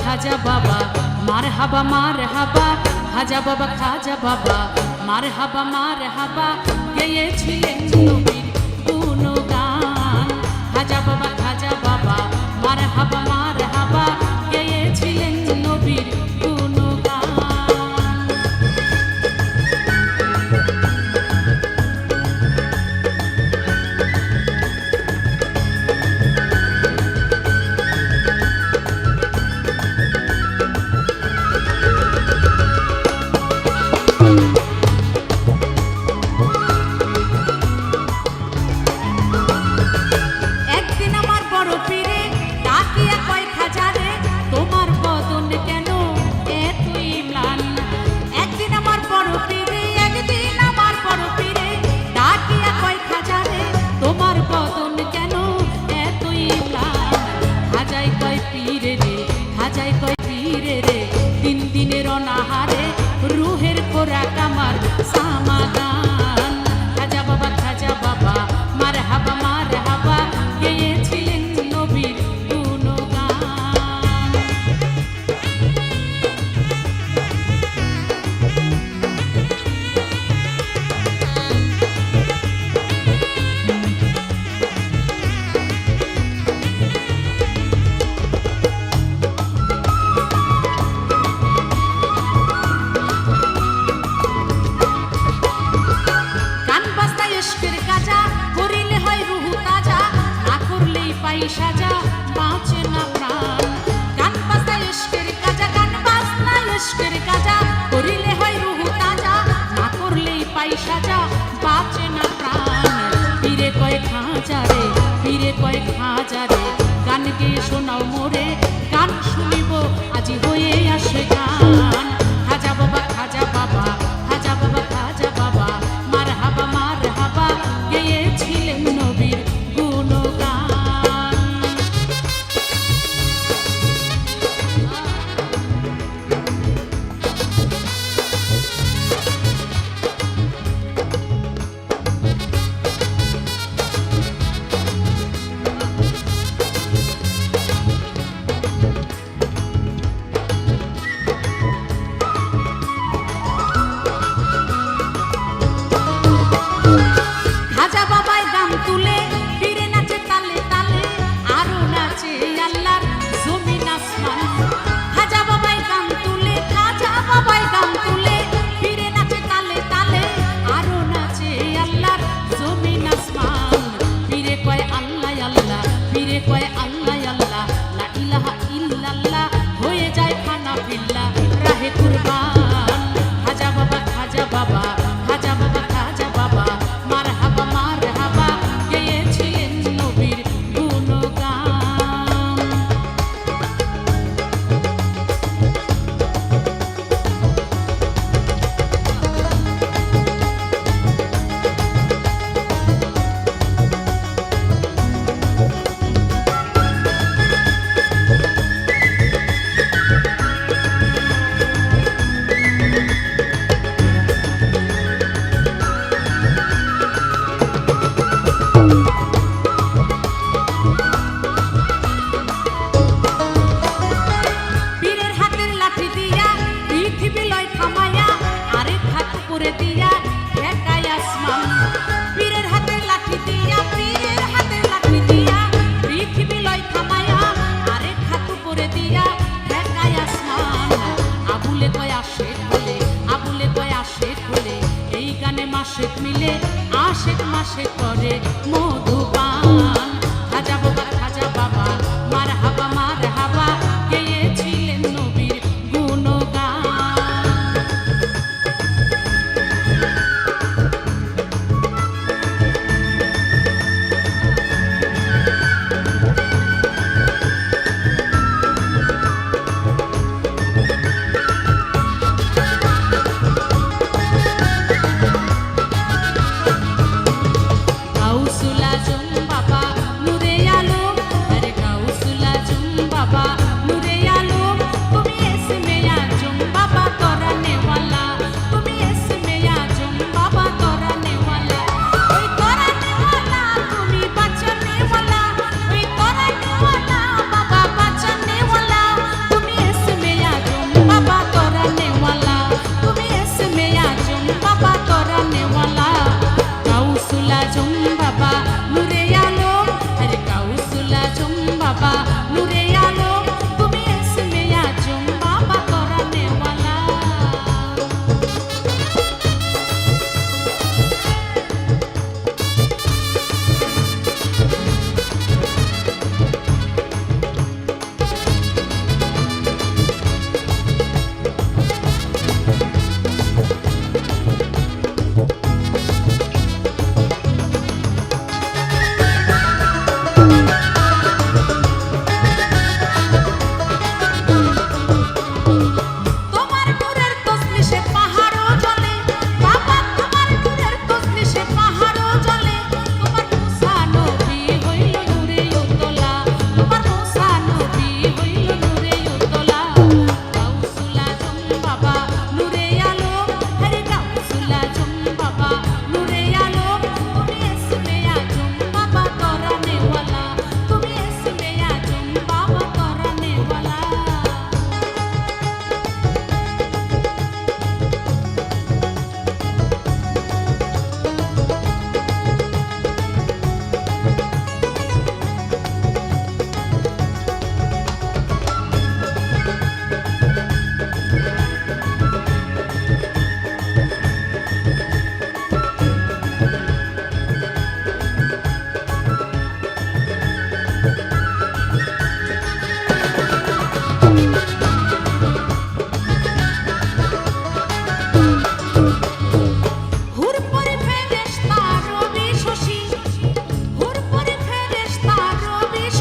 খাজা বাবা মারহাবা মারহাবা, খাজা বাবা খাজা বাবা মারহাবা গেয়েছিলেন নবীর গুণগান। খাজা বাবা মারহাবা গেয়েছিলেন নবীর গুণগান। দিন দিনের অনাহারে রুহের খোরাক আমার সামাদান। খাজা বাবা মারহাবা গেয়েছিলেন নবীর গুণগান। সাজা বাঁচে না প্রাণ, গান বাজনা ইশকের কাজা, গান বাজনা ইশকের কাজা, করিলে হয় রুহু তাজা, না করলেই পাই সাজা বাঁচে না প্রাণ। পীরে কয় খাজা রে গান গেয়ে শোনাও মোরে, গান শুনিব আজি হয়ে আসে গান। খাজা বাবা মারহাবা গেয়েছিলেন নবীর গুণগান। খাজা বাবাই গান তুলে ফিরে নাচে তালে তালে, আরো নাচে আল্লাহর জমিন আসমান। খাজা বাবাই গান তুলে ফিরে নাচে তালে তালে, আরো নাচে আল্লাহর জমিন আসমান। ফিরে কয় আল্লাহ লা ইলাহা ইল্লাল্লাহ, হয়ে যায় খানা পিল্লা রাহে কুরবান। খাজা বাবা মারহাবা গেয়েছিলেন নবীর গুণগান। আশেক মিলে আশেক মাসে করে মধুপান। খাজা বাবা মারহাবা গেয়েছিলেন নবীর গুণগান। গাউসুল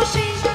বসে